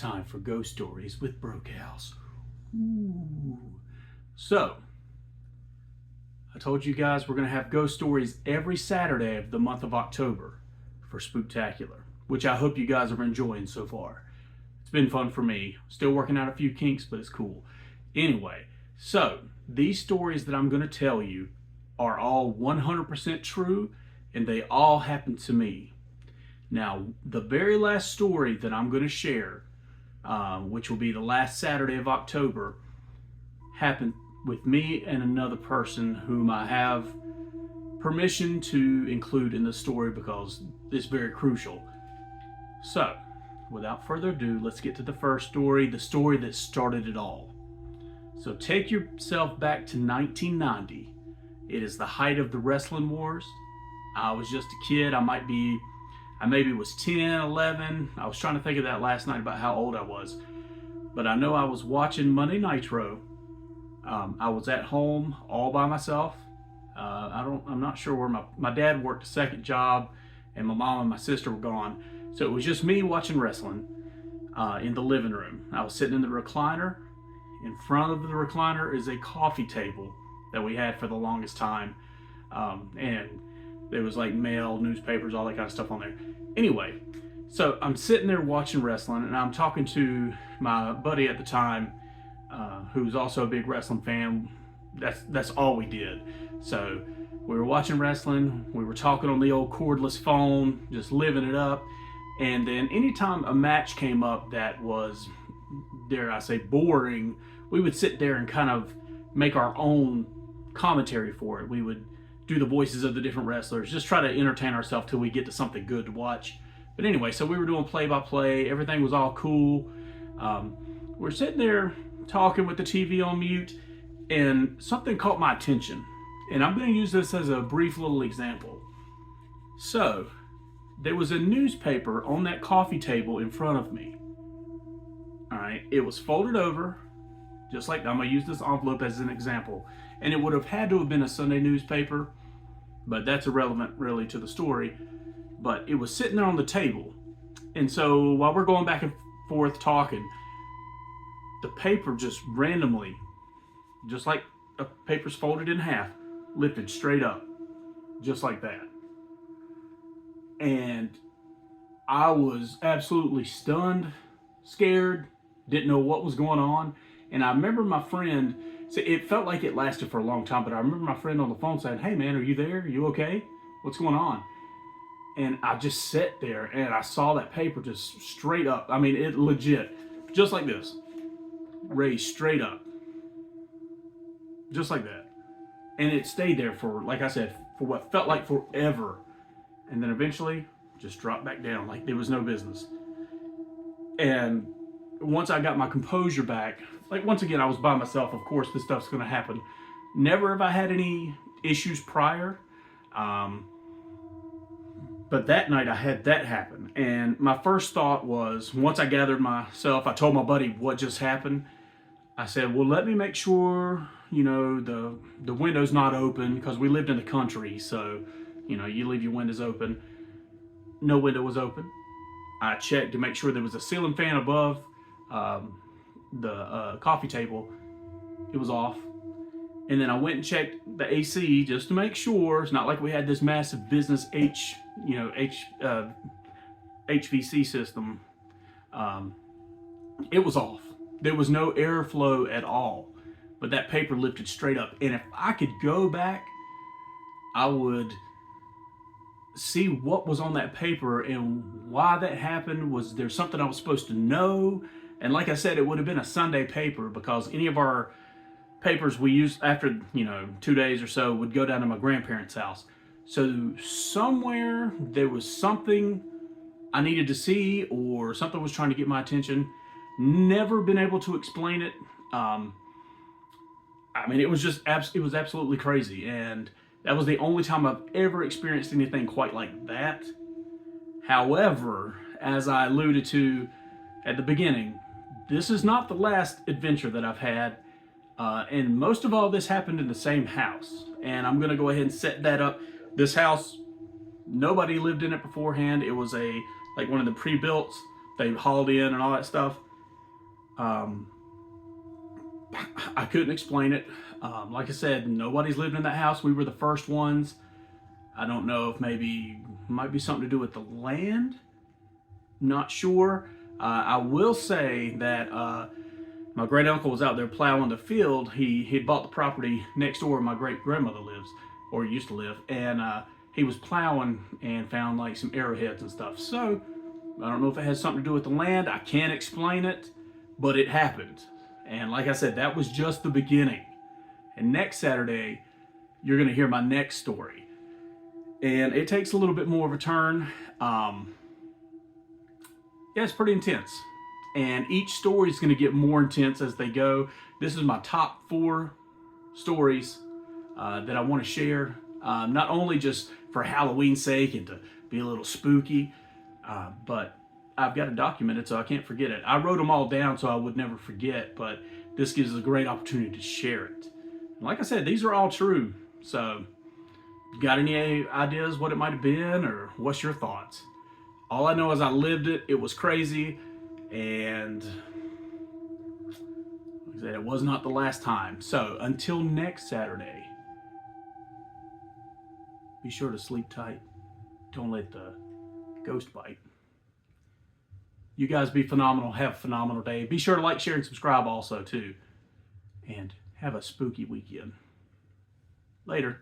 time for ghost stories with BrokeHouse. Ooh. So, I told you guys we're going to have ghost stories every Saturday of the month of October for Spooktacular, which I hope you guys are enjoying so far. It's been fun for me. Still working out a few kinks, but it's cool. Anyway, so these stories that I'm going to tell you are all 100% true, and they all happened to me. Now, the very last story that I'm going to share, which will be the last Saturday of October, happened with me and another person whom I have permission to include in the story because it's very crucial. So, without further ado, let's get to the first story, the story that started it all. So take yourself back to 1990. It is the height of the wrestling wars. I was just a kid. I maybe was 10, 11. I was trying to think of that last night about how old I was. But I know I was watching Monday Nitro. I was at home all by myself. I'm not sure where my dad worked a second job, and my mom and my sister were gone. So it was just me watching wrestling in the living room. I was sitting in the recliner. In front of the recliner is a coffee table that we had for the longest time. And there was like mail, newspapers, all that kind of stuff on there. Anyway, so I'm sitting there watching wrestling, and I'm talking to my buddy at the time, who's also a big wrestling fan. That's all we did. So we were watching wrestling, we were talking on the old cordless phone, just living it up. And then anytime a match came up that was, dare I say, boring, we would sit there and kind of make our own commentary for it. We would do the voices of the different wrestlers, just try to entertain ourselves till we get to something good to watch. But anyway, so we were doing play-by-play. Everything was all cool. We're sitting there talking with the TV on mute, and something caught my attention. And I'm going to use this as a brief little example. So, there was a newspaper on that coffee table in front of me. All right, it was folded over, just like I'm going to use this envelope as an example. And it would have had to have been a Sunday newspaper, but that's irrelevant really to the story. But it was sitting there on the table. And so while we're going back and forth talking, the paper just randomly, just like a paper's folded in half, lifted straight up, just like that. And I was absolutely stunned, scared, didn't know what was going on. And I remember my friend, so it felt like it lasted for a long time, but I remember my friend on the phone saying, "Hey man, are you there? Are you okay? What's going on?" And I just sat there and I saw that paper just straight up. I mean, it legit, just like this, raised straight up, just like that. And it stayed there for, like I said, for what felt like forever. And then eventually just dropped back down like there was no business. And once I got my composure back, like once again, I was by myself. Of course, this stuff's going to happen. Never have I had any issues prior. But that night I had that happen. And my first thought was, once I gathered myself, I told my buddy what just happened. I said, well, let me make sure, the window's not open, because we lived in the country. So, you leave your windows open. No window was open. I checked to make sure there was a ceiling fan above the coffee table. It was off. And then I went and checked the AC just to make sure. It's not like we had this massive business HVC system. It was off. There was no airflow at all. But that paper lifted straight up. And if I could go back, I would see what was on that paper and why that happened. Was there something I was supposed to know? And like I said, it would have been a Sunday paper, because any of our papers we used after 2 days or so would go down to my grandparents' house. So somewhere there was something I needed to see, or something was trying to get my attention. Never been able to explain it. It was absolutely crazy, and that was the only time I've ever experienced anything quite like that. However, as I alluded to at the beginning, this is not the last adventure that I've had. And most of all this happened in the same house. And I'm going to go ahead and set that up. This house, nobody lived in it beforehand. It was like one of the pre-builts. They hauled in and all that stuff. Um, I couldn't explain it. Like I said, nobody's lived in that house. We were the first ones. I don't know if maybe might be something to do with the land. Not sure. I will say that my great uncle was out there plowing the field. He'd bought the property next door where my great grandmother lives, or used to live, and he was plowing and found like some arrowheads and stuff. So I don't know if it has something to do with the land. I can't explain it, but it happened. And like I said, that was just the beginning. And next Saturday, you're going to hear my next story. And it takes a little bit more of a turn. Yeah, it's pretty intense. And each story is going to get more intense as they go. This is my top 4 stories that I want to share. Not only just for Halloween's sake and to be a little spooky, but I've got to document it so I can't forget it. I wrote them all down so I would never forget, but this gives us a great opportunity to share it. And like I said, these are all true. So, you got any ideas what it might have been, or what's your thoughts? All I know is I lived it. It was crazy, and like I said, it was not the last time. So until next Saturday, be sure to sleep tight. Don't let the ghost bite. You guys be phenomenal. Have a phenomenal day. Be sure to like, share, and subscribe also too. And have a spooky weekend. Later.